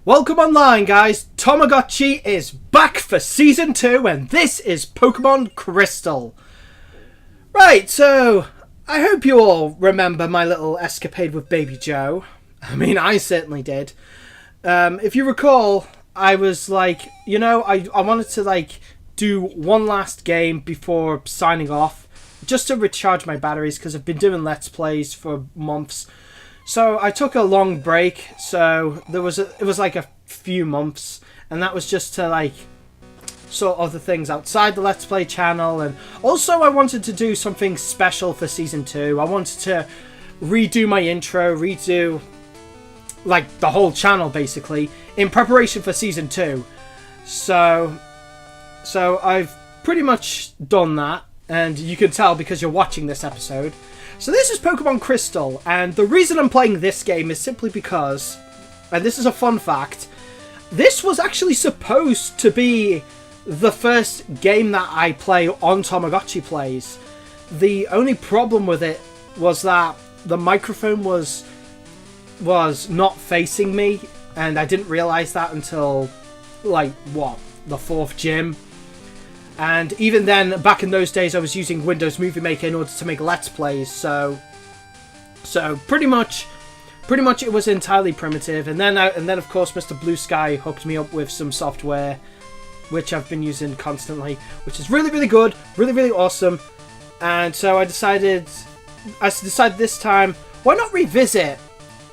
Welcome online, guys. TomoGotchi is back for Season 2, and this is Pokemon Crystal. Right, so I hope you all remember my little escapade with Baby Joe. I mean, I certainly did. If you recall, I was like, I wanted to do one last game before signing off, just to recharge my batteries, because I've been doing Let's Plays for months. So I took a long break, so it was like a few months, and that was just to sort other things outside the Let's Play channel, and also I wanted to do something special for Season 2. I wanted to redo my intro, redo the whole channel basically, in preparation for Season 2. So I've pretty much done that, and you can tell because you're watching this episode. So this is Pokemon Crystal, and the reason I'm playing this game is simply because, and this is a fun fact, this was actually supposed to be the first game that I play on TomoGotchi Plays. The only problem with it was that the microphone was not facing me, and I didn't realise that until, the fourth gym. And even then, back in those days, I was using Windows Movie Maker in order to make Let's Plays, so pretty much it was entirely primitive. And then of course Mr. Blue Sky hooked me up with some software, which I've been using constantly, which is really, really good, really, really awesome. And so I decided this time, why not revisit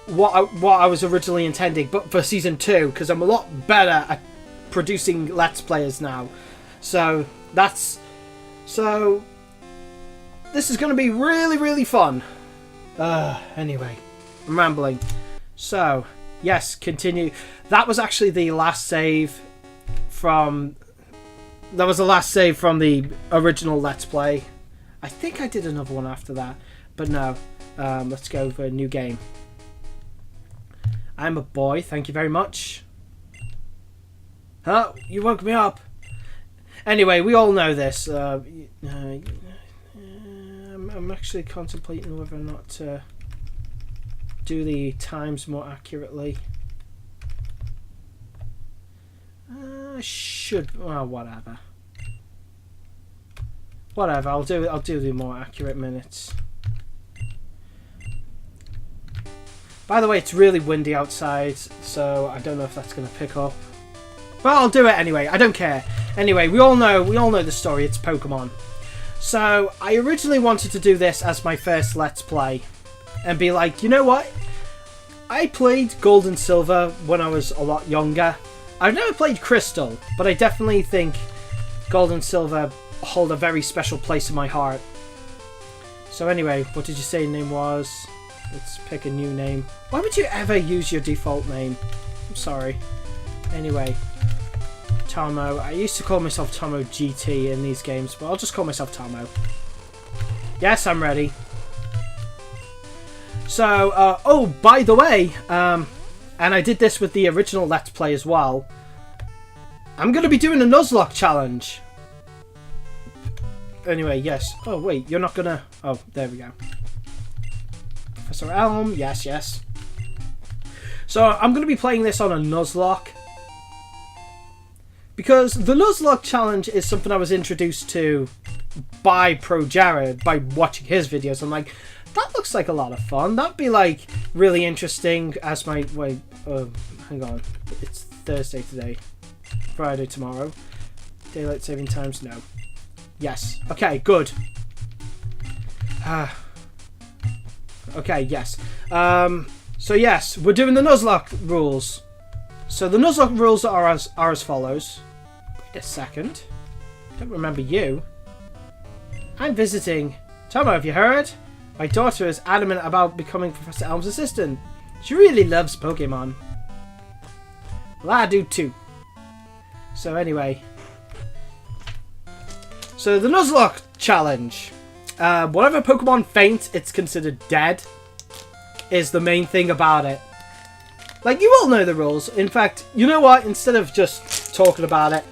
what I was originally intending, but for Season 2, because I'm a lot better at producing Let's Players now. So this is going to be really, really fun. Anyway, I'm rambling. So, yes, continue. That was actually the last save from... That was the last save from the original Let's Play. I think I did another one after that. But no, let's go for a new game. I'm a boy, thank you very much. Huh? You woke me up. Anyway, we all know this. I'm actually contemplating whether or not to do the times more accurately. I should. Well, whatever. Whatever. I'll do the more accurate minutes. By the way, it's really windy outside, so I don't know if that's going to pick up. But I'll do it anyway. I don't care. Anyway, we all know the story. It's Pokemon. So I originally wanted to do this as my first Let's Play, and be like, you know what? I played Gold and Silver when I was a lot younger. I've never played Crystal, but I definitely think Gold and Silver hold a very special place in my heart. So anyway, what did you say your name was? Let's pick a new name. Why would you ever use your default name? I'm sorry. Anyway. Tomo. I used to call myself TomoGT in these games, but I'll just call myself Tomo. Yes, I'm ready. So, oh, by the way, and I did this with the original Let's Play as well, I'm going to be doing a Nuzlocke challenge. Anyway, yes. Oh, wait, you're not going to... Oh, there we go. Professor Elm, yes, yes. So, I'm going to be playing this on a Nuzlocke. Because the Nuzlocke challenge is something I was introduced to by Pro Jared, by watching his videos. I'm like, that looks like a lot of fun. That'd be really interesting as my... Wait, hang on. It's Thursday today. Friday tomorrow. Daylight saving times, no. Yes. Okay, good. Okay, yes. So yes, we're doing the Nuzlocke rules. So the Nuzlocke rules are as follows. Wait a second. Don't remember you. I'm visiting. Tomo, have you heard? My daughter is adamant about becoming Professor Elm's assistant. She really loves Pokemon. Well, I do too. So anyway. So the Nuzlocke challenge. Whatever Pokemon faints, it's considered dead. Is the main thing about it. You all know the rules. In fact, you know what? Instead of just talking about it,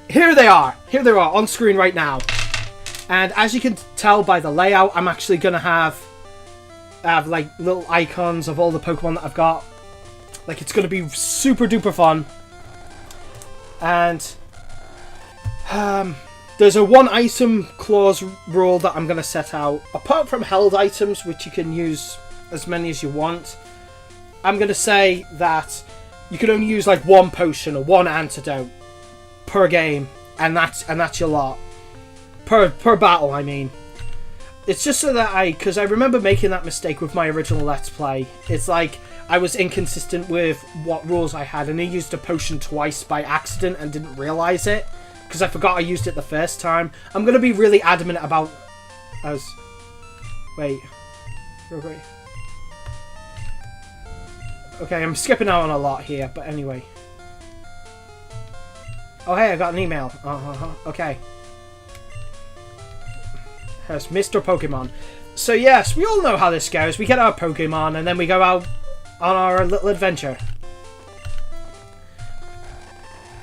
here they are. Here they are on screen right now. And as you can tell by the layout, I'm actually going to have little icons of all the Pokemon that I've got. Like, it's going to be super duper fun. And there's a one item clause rule that I'm going to set out. Apart from held items, which you can use as many as you want, I'm going to say that you can only use like one potion or one antidote per game, and that's your lot. Per battle, I mean. It's just so that because I remember making that mistake with my original Let's Play. It's like I was inconsistent with what rules I had, and I used a potion twice by accident and didn't realize it because I forgot I used it the first time. I'm gonna be really adamant about. Wait. Okay, I'm skipping out on a lot here, but anyway. Oh hey, I got an email. Okay. As Mr. Pokemon. So yes, we all know how this goes. We get our Pokemon and then we go out on our little adventure.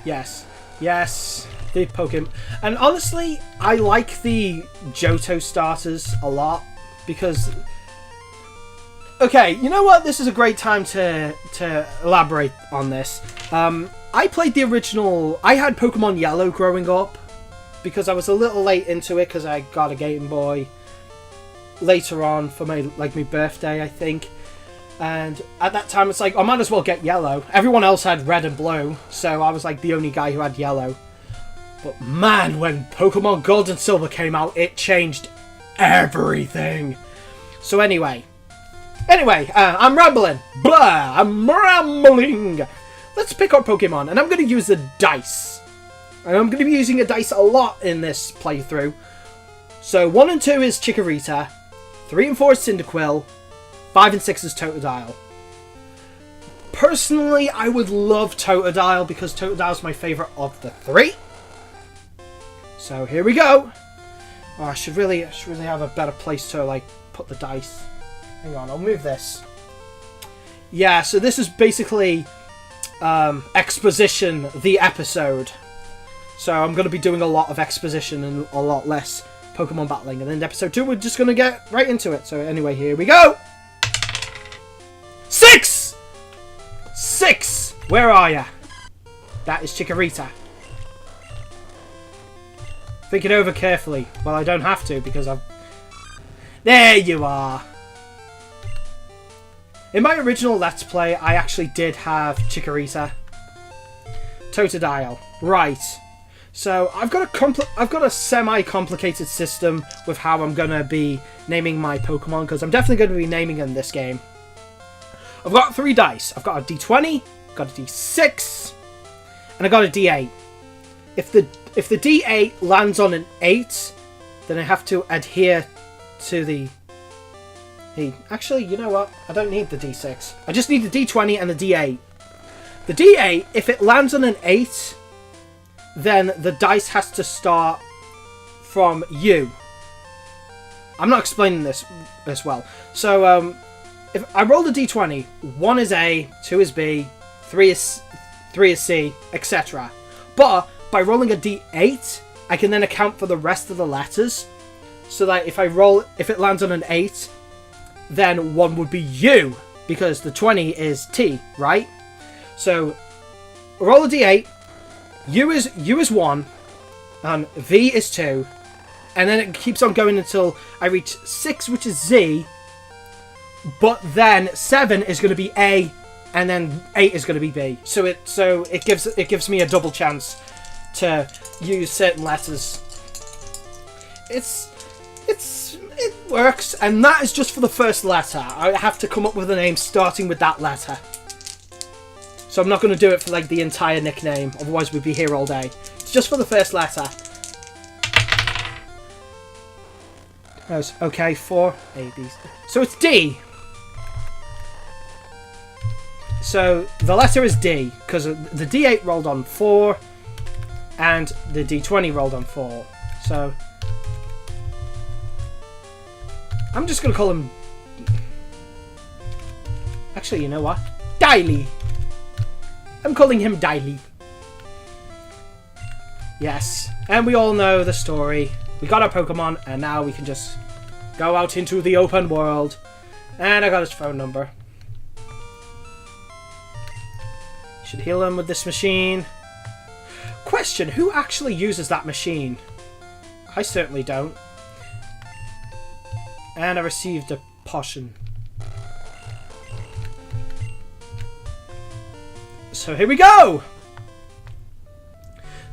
Yes. Yes. The Pokemon. And honestly, I like the Johto starters a lot because... Okay, you know what? This is a great time to elaborate on this. I played the original... I had Pokemon Yellow growing up, because I was a little late into it because I got a Game Boy later on for my birthday, I think. And at that time, it's like, I might as well get Yellow. Everyone else had Red and Blue, so I was like the only guy who had Yellow. But man, when Pokemon Gold and Silver came out, it changed everything. So anyway, I'm rambling. Blah, I'm rambling. Let's pick our Pokemon, and I'm going to use the dice. And I'm going to be using a dice a lot in this playthrough. So 1 and 2 is Chikorita, 3 and 4 is Cyndaquil, 5 and 6 is Totodile. Personally, I would love Totodile because Totodile's my favourite of the 3. So here we go. Oh, I should really have a better place to like put the dice. Hang on, I'll move this. Yeah, so this is basically exposition, the episode. So I'm going to be doing a lot of exposition and a lot less Pokemon battling. And then in episode 2, we're just going to get right into it. So anyway, here we go. 6! 6! Where are ya? That is Chikorita. Think it over carefully. Well, I don't have to because I've... There you are. In my original Let's Play, I actually did have Chikorita. Totodile. Right. So I've got a semi-complicated system with how I'm gonna be naming my Pokemon, because I'm definitely going to be naming them this game. I've got 3 dice. I've got a D20, got a D6, and I got a D8. If the D8 lands on an 8, then I have to adhere to the... Hey, actually, you know what? I don't need the D6. I just need the D20 and the D8. The D8, if it lands on an 8, then the dice has to start from you. I'm not explaining this as well. So, if I roll the D20, 1 is A, 2 is B, 3 is C, etc. But by rolling a D8, I can then account for the rest of the letters. So that if it lands on an 8, then 1 would be U, because the 20 is T, right? So, roll a D8. U is 1, and V is 2, and then it keeps on going until I reach 6, which is Z, but then 7 is going to be A, and then 8 is going to be B. So it gives me a double chance to use certain letters. It works, and that is just for the first letter. I have to come up with a name starting with that letter. So I'm not going to do it for like the entire nickname, otherwise we'd be here all day. It's just for the first letter. Okay, 4 A, B. So it's D. So the letter is D, because the D8 rolled on 4, and the D20 rolled on 4. So I'm just going to call him... Actually, you know what? Diley. I'm calling him Diley. Yes. And we all know the story. We got our Pokemon, and now we can just go out into the open world. And I got his phone number. Should heal him with this machine. Question, who actually uses that machine? I certainly don't. And I received a potion. So here we go!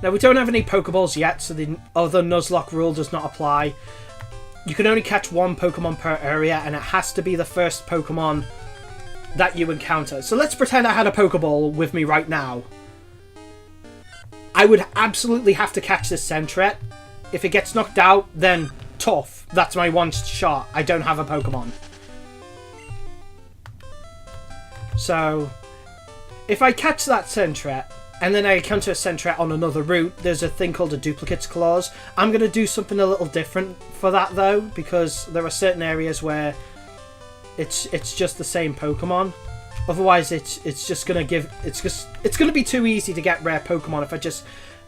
Now we don't have any Pokeballs yet, so the other Nuzlocke rule does not apply. You can only catch one Pokemon per area, and it has to be the first Pokemon that you encounter. So let's pretend I had a Pokeball with me right now. I would absolutely have to catch this Sentret. If it gets knocked out, then tough. That's my one shot. I don't have a Pokemon. So, if I catch that Sentret, and then I encounter a Sentret on another route, there's a thing called a Duplicates Clause. I'm going to do something a little different for that, though, because there are certain areas where it's just the same Pokemon. Otherwise, it's just going to give... It's going to be too easy to get rare Pokemon if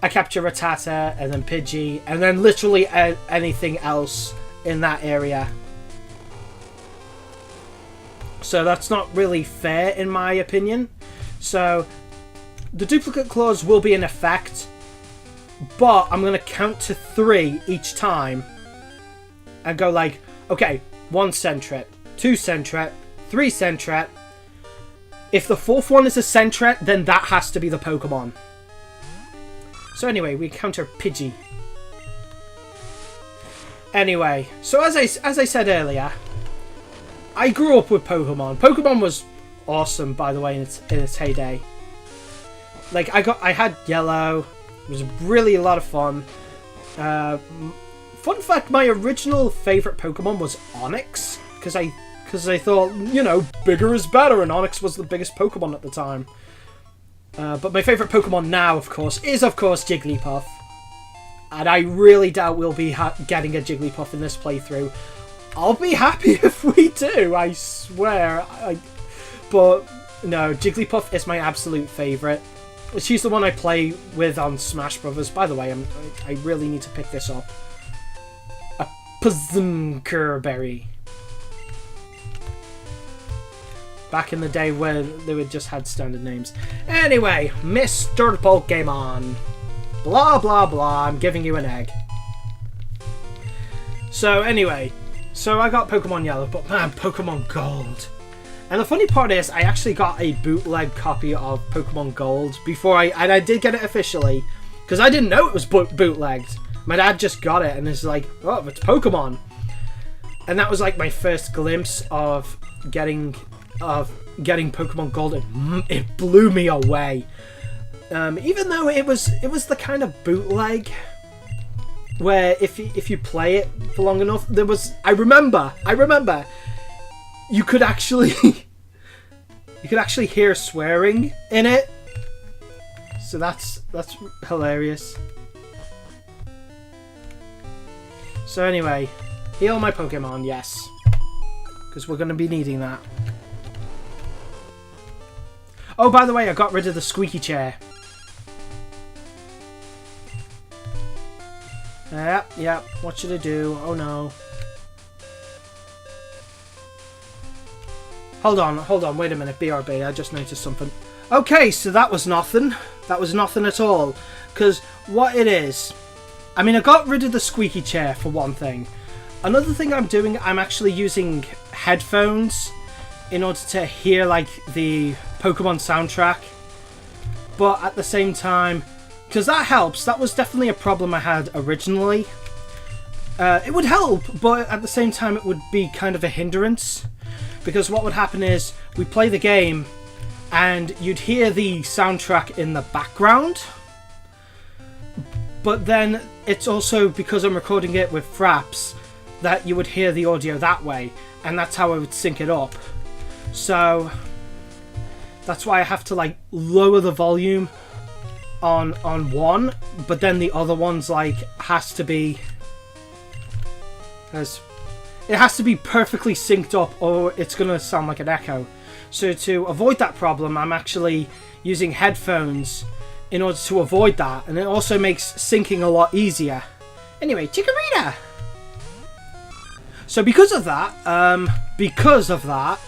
I capture Rattata, and then Pidgey, and then literally anything else in that area. So that's not really fair, in my opinion. So the duplicate clause will be in effect, but I'm going to count to 3 each time and go like, okay, 1 Sentret, 2 Sentret, 3 Sentret. If the 4th one is a Sentret, then that has to be the Pokemon. So anyway, we encounter Pidgey. Anyway, so as I said earlier, I grew up with Pokemon. Pokemon was awesome, by the way, in its heyday. Like, I had Yellow. It was really a lot of fun. Fun fact, my original favourite Pokemon was Onix, because I thought, you know, bigger is better, and Onix was the biggest Pokemon at the time. But my favourite Pokemon now, of course, is Jigglypuff. And I really doubt we'll be getting a Jigglypuff in this playthrough. I'll be happy if we do, I swear. But no, Jigglypuff is my absolute favourite. She's the one I play with on Smash Brothers. By the way, I really need to pick this up. A Pzmkerberry. Back in the day where they would just had standard names. Anyway, Mr. Pokemon. Blah, blah, blah. I'm giving you an egg. So, anyway. So, I got Pokemon Yellow, but man, Pokemon Gold. And the funny part is, I actually got a bootleg copy of Pokemon Gold before I did get it officially. Because I didn't know it was bootlegged. My dad just got it and is like, oh, it's Pokemon. And that was like my first glimpse of getting Pokemon Gold. It blew me away. Even though it was the kind of bootleg where if you play it for long enough, there was I remember you could actually hear swearing in it. So that's hilarious. So anyway, heal my Pokemon, yes, because we're going to be needing that. Oh, by the way, I got rid of the squeaky chair. Yep. What should I do? Oh no. Hold on. Wait a minute. BRB, I just noticed something. Okay, so that was nothing. That was nothing at all. Because what it is... I mean, I got rid of the squeaky chair, for one thing. Another thing I'm doing, I'm actually using headphones in order to hear, like, the Pokemon soundtrack. But at the same time... Because that helps. That was definitely a problem I had originally. It would help, but at the same time it would be kind of a hindrance. Because what would happen is, we play the game, and you'd hear the soundtrack in the background. But then, it's also, because I'm recording it with Fraps, that you would hear the audio that way. And that's how I would sync it up. So, that's why I have to, like, lower the volume on one, but then the other one's like has to be perfectly synced up, or it's gonna sound like an echo. So to avoid that problem, I'm actually using headphones in order to avoid that, and it also makes syncing a lot easier. Anyway, Chikorita. So because of that,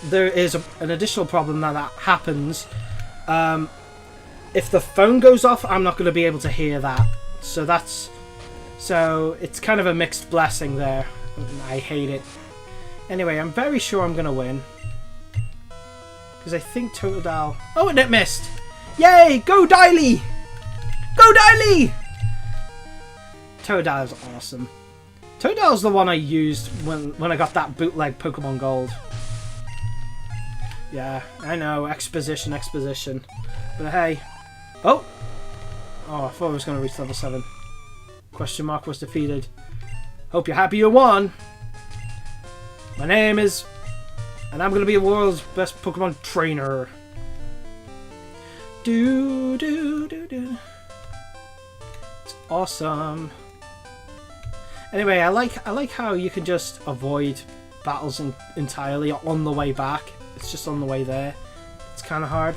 there is an additional problem that happens. if the phone goes off, I'm not going to be able to hear that. So it's kind of a mixed blessing there. I hate it. Anyway, I'm very sure I'm going to win. Because I think Totodile... Oh, and it missed! Yay! Go Diley! Go Diley! Totodile's awesome. Totodile's the one I used when I got that bootleg Pokemon Gold. Yeah, I know. Exposition. But hey. Oh! Oh, I thought I was going to reach level 7. Question mark was defeated. Hope you're happy you won. My name is... And I'm going to be the world's best Pokemon trainer. Do. It's awesome. Anyway, I like how you can just avoid battles entirely on the way back. It's just on the way there. It's kind of hard.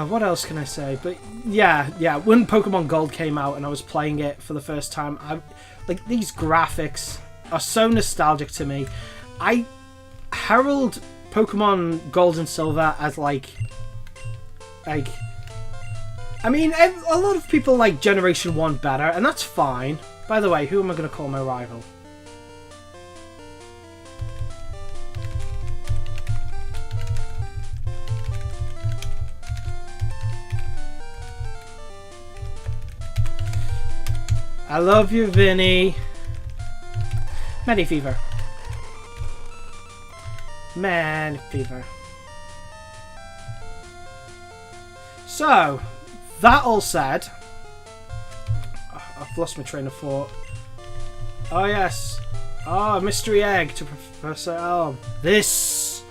What else can I say? But yeah, when Pokemon Gold came out and I was playing it for the first time, like these graphics are so nostalgic to me. I herald Pokemon Gold and Silver as like I mean, a lot of people like Generation 1 better, and that's fine. By the way, who am I going to call my rival? I love you, Vinny. Medifever. Medifever. So, that all said, I've lost my train of thought. Oh yes. Oh, mystery egg to Professor Elm. This.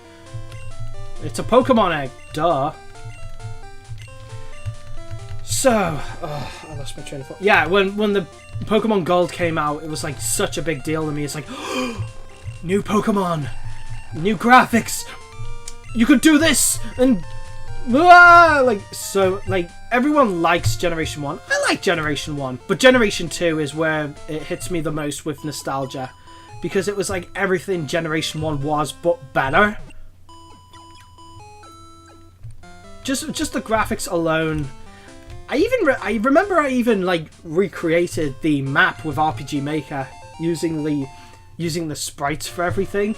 It's a Pokemon egg. Duh. So, I lost my train of thought. Yeah, when the Pokemon Gold came out, it was like such a big deal to me. It's like, new Pokemon, new graphics. You could do this and like everyone likes Generation 1. I like Generation 1, but Generation 2 is where it hits me the most with nostalgia, because it was like everything Generation 1 was but better. Just the graphics alone. I remember I even like recreated the map with RPG Maker using the sprites for everything.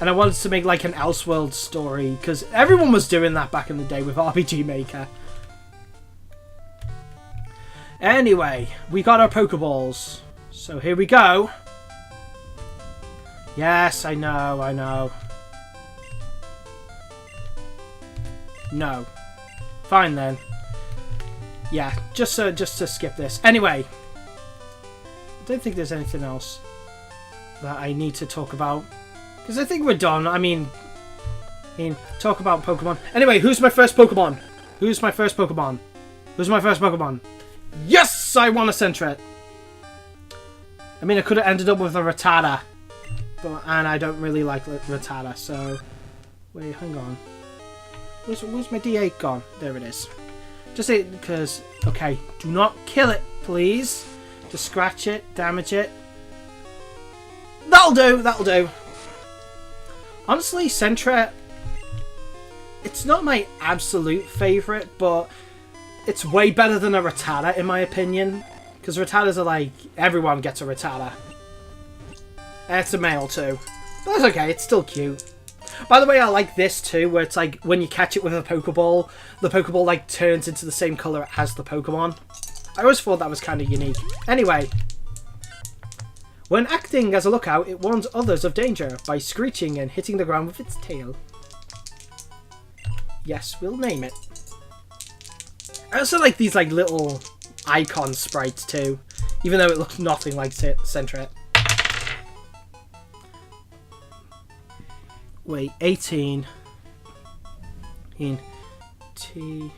And I wanted to make like an Elseworld story, because everyone was doing that back in the day with RPG Maker. Anyway, we got our Pokeballs. So here we go. Yes, I know. No. Fine then. Yeah, just to skip this. Anyway, I don't think there's anything else that I need to talk about, because I think we're done. I mean, talk about Pokemon. Anyway, who's my first Pokemon? Who's my first Pokemon? Yes, I want a Sentret. I mean, I could have ended up with a Rattata, and I don't really like Rattata. So, wait, hang on. Where's my D8 gone? There it is. Just it because... Okay, do not kill it, please. Just scratch it, damage it. That'll do. Honestly, Sentret... It's not my absolute favourite, but it's way better than a Rattata, in my opinion. Because Rattatas are like... Everyone gets a Rattata. And it's a male too. But that's okay, it's still cute. By the way, I like this too, where it's like when you catch it with a Pokeball, the Pokeball like turns into the same colour as the Pokemon. I always thought that was kind of unique. Anyway, when acting as a lookout, it warns others of danger by screeching and hitting the ground with its tail. Yes, we'll name it. I also like these like little icon sprites too, even though it looks nothing like Sentret. Wait, 18 in T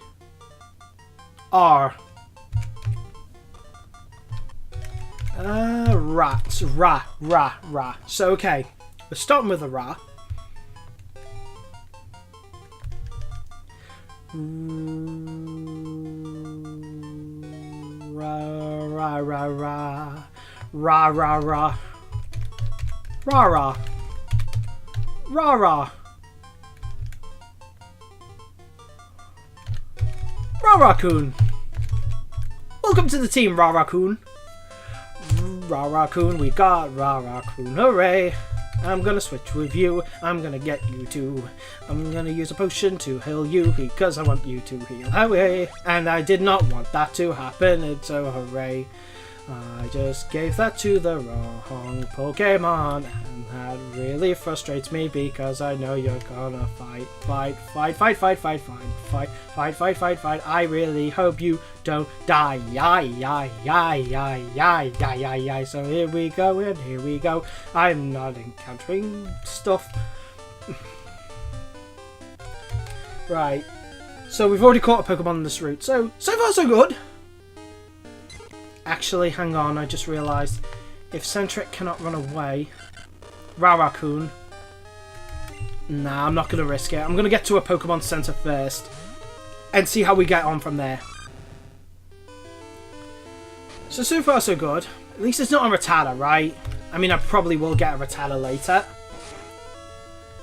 R rats, ra. So okay, we're starting with a ra. Ra. Ra-Raccoon. Welcome to the team, Ra-Raccoon. Ra-Raccoon, we got Ra-Raccoon, hooray. I'm gonna switch with you, I'm gonna get you too. I'm gonna use a potion to heal you because I want you to heal away. And I did not want that to happen, it's so hooray. I just gave that to the wrong Pokemon, and that really frustrates me because I know you're gonna fight. I really hope you don't die. So here we go and here we go. I'm not encountering stuff. Right. So we've already caught a Pokemon on this route. So far so good. Actually, hang on, I just realised. If Centric cannot run away... Ra-Raccoon. Nah, I'm not going to risk it. I'm going to get to a Pokemon Center first. And see how we get on from there. So far so good. At least it's not a Rattata, right? I mean, I probably will get a Rattata later.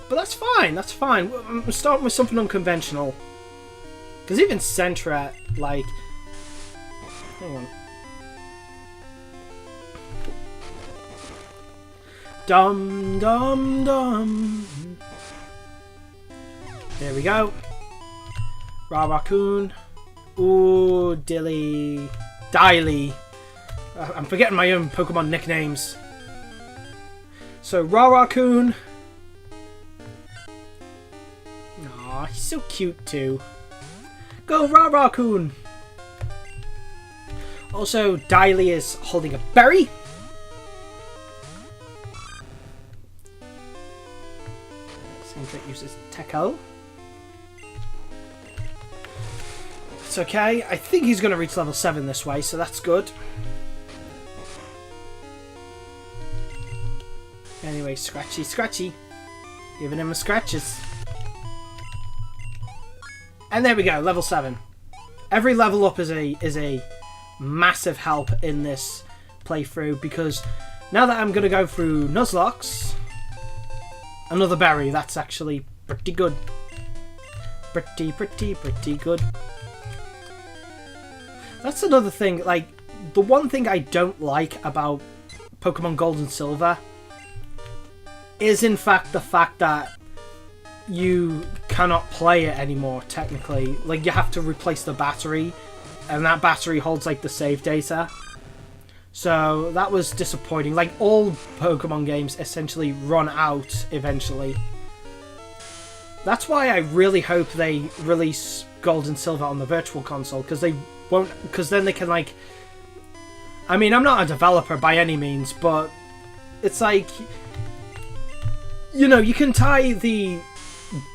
But that's fine, that's fine. I'm starting with something unconventional. Because even Centra, like... Hang on. Dum dum dum. There we go. Ra-Raccoon. Ooh, Dilly. I'm forgetting my own Pokemon nicknames. So Ra-Raccoon. Aw, he's so cute too. Go Ra-Raccoon. Also, Diley is holding a berry. That uses Techo. It's okay. I think he's going to reach level 7 this way, so that's good. Anyway, Scratchy. Giving him a scratches. And there we go, level 7. Every level up is a massive help in this playthrough, because now that I'm going to go through Nuzlocke, another berry, that's actually pretty good. Pretty good. That's another thing, like, the one thing I don't like about Pokemon Gold and Silver is in fact the fact that you cannot play it anymore, technically. Like, you have to replace the battery, and that battery holds, like, the save data. So that was disappointing. Like, all Pokemon games essentially run out eventually. That's why I really hope they release Gold and Silver on the Virtual Console, because they won't. Because then they can, like. I mean, I'm not a developer by any means, but it's like, you know, you can tie the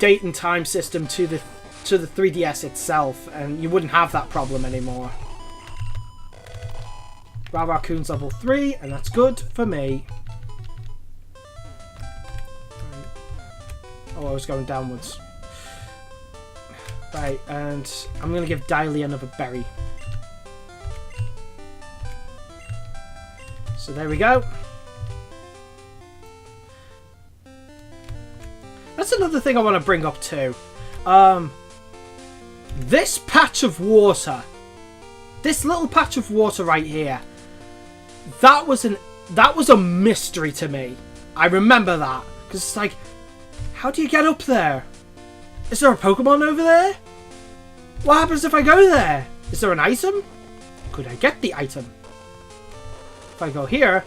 date and time system to the 3DS itself, and you wouldn't have that problem anymore. Ra-Raccoon's level 3, and that's good for me. Oh, I was going downwards. Right, and I'm going to give Diley another berry. So there we go. That's another thing I want to bring up too. This patch of water. This little patch of water right here. That was a mystery to me. I remember that. Because it's like, how do you get up there? Is there a Pokemon over there? What happens if I go there? Is there an item? Could I get the item? If I go here,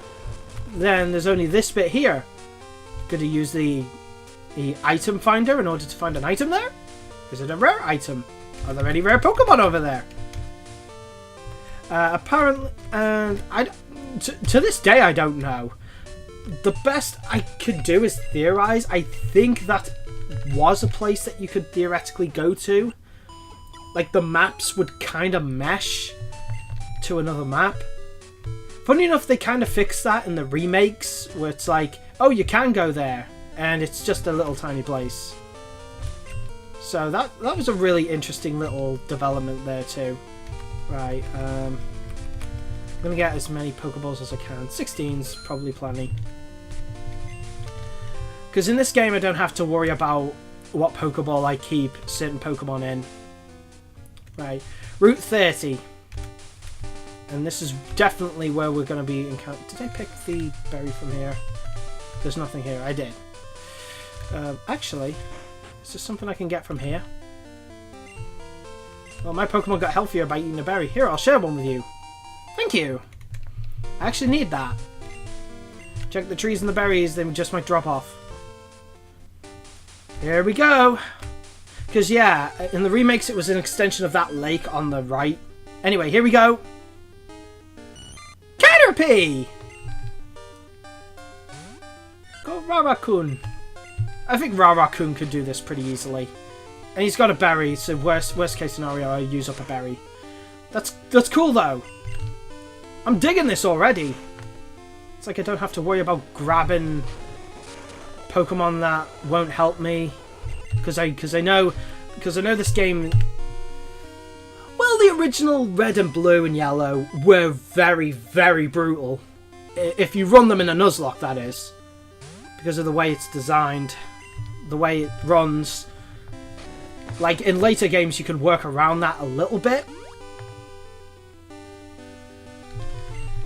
then there's only this bit here. Could I use the item finder in order to find an item there? Is it a rare item? Are there any rare Pokemon over there? Apparently, and to this day I don't know. The best I could do is theorize. I think that was a place that you could theoretically go to. Like, the maps would kind of mesh to another map. Funny enough, they kind of fixed that in the remakes, where it's like, oh, you can go there, and it's just a little tiny place. So that was a really interesting little development there too. Right, I'm going to get as many Pokeballs as I can. 16's probably plenty. Because in this game I don't have to worry about what Pokeball I keep certain Pokemon in. Right, Route 30. And this is definitely where we're going to be encountering... Did I pick the berry from here? There's nothing here. I did. Actually, is there something I can get from here? Well, my Pokemon got healthier by eating a berry. Here, I'll share one with you. Thank you. I actually need that. Check the trees and the berries. They just might drop off. Here we go. Because, yeah, in the remakes, it was an extension of that lake on the right. Anyway, here we go. Caterpie! Go Rarakun. I think Rarakun could do this pretty easily. And he's got a berry, so worst case scenario, I use up a berry. That's cool, though. I'm digging this already. It's like I don't have to worry about grabbing Pokemon that won't help me. Because I know this game... Well, the original Red and Blue and Yellow were very, very brutal. If you run them in a Nuzlocke, that is. Because of the way it's designed. The way it runs. Like, in later games, you could work around that a little bit.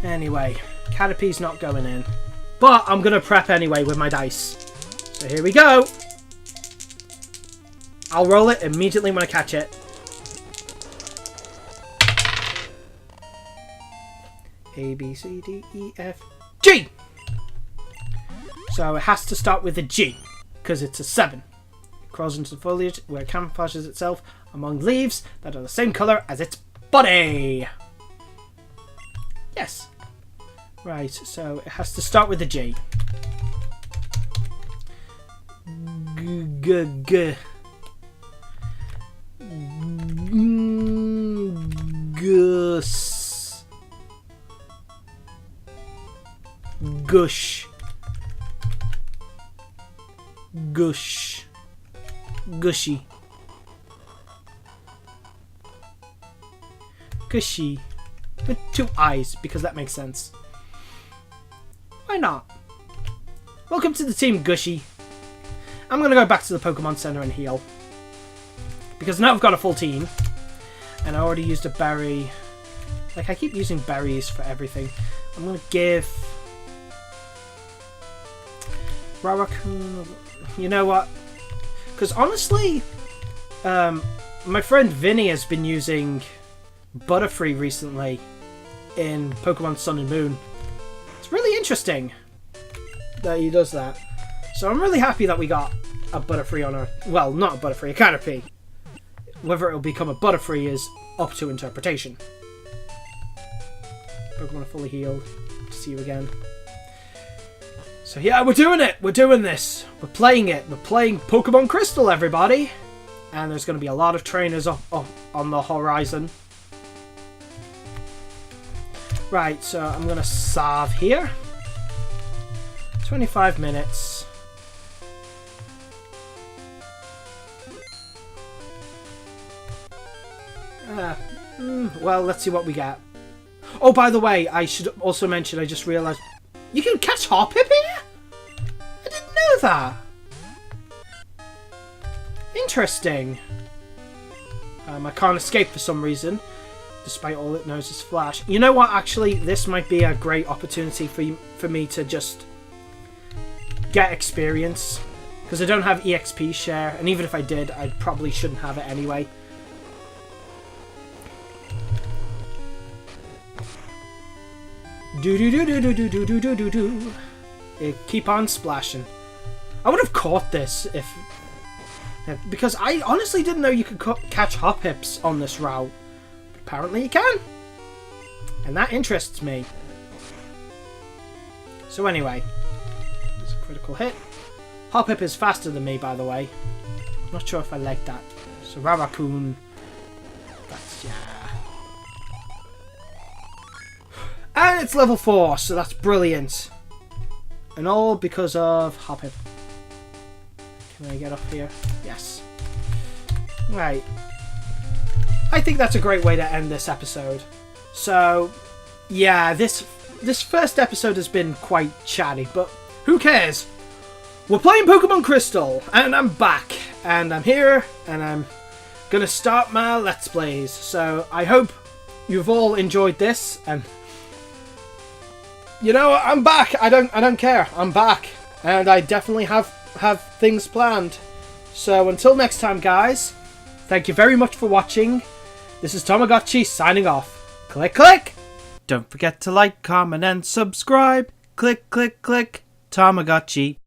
Anyway, Caterpie's not going in. But I'm going to prep anyway with my dice. So here we go. I'll roll it immediately when I catch it. A, B, C, D, E, F, G! So it has to start with a G, because it's a 7. It crawls into the foliage where it camouflages itself among leaves that are the same colour as its body. Yes. Right, so it has to start with a G. G. Gus. Gush. Gush. Gushy. Gushy. With 2 eyes, because that makes sense. Why not? Welcome to the team, Gushy. I'm going to go back to the Pokemon Center and heal. Because now I've got a full team. And I already used a berry. Like, I keep using berries for everything. I'm going to give... Rarakun... You know what? Because honestly, my friend Vinny has been using Butterfree recently in Pokemon Sun and Moon. It's really interesting that he does that. So I'm really happy that we got a Butterfree on our... Well, not a Butterfree, a Caterpie. Whether it'll become a Butterfree is up to interpretation. Pokemon are fully healed. See you again. So yeah, we're doing it! We're doing this! We're playing it! We're playing Pokemon Crystal, everybody! And there's going to be a lot of trainers on the horizon. Right, so I'm going to salve here. 25 minutes. Well, let's see what we get. Oh, by the way, I should also mention, I just realised, you can catch Hoppip here? I didn't know that. Interesting. I can't escape for some reason, despite all it knows is Flash. You know what, actually, this might be a great opportunity for me to just get experience. Because I don't have EXP share, and even if I did, I probably shouldn't have it anyway. Do. Keep on splashing. I would have caught this if... Because I honestly didn't know you could catch Hoppips on this route. But apparently you can. And that interests me. So anyway. There's a critical hit. Hoppip is faster than me, by the way. I'm not sure if I like that. So Rarakun... That's... yeah. And it's level 4, so that's brilliant. And all because of Hoppip. Can I get up here? Yes. Right. I think that's a great way to end this episode. So, yeah, this first episode has been quite chatty, but who cares? We're playing Pokemon Crystal, and I'm back, and I'm here, and I'm gonna start my Let's Plays. So I hope you've all enjoyed this, and you know, I'm back. I don't care. I'm back, and I definitely have things planned. So until next time, guys, thank you very much for watching. This is TomoGotchi signing off. Click, click. Don't forget to like, comment, and subscribe. Click, click, click. TomoGotchi.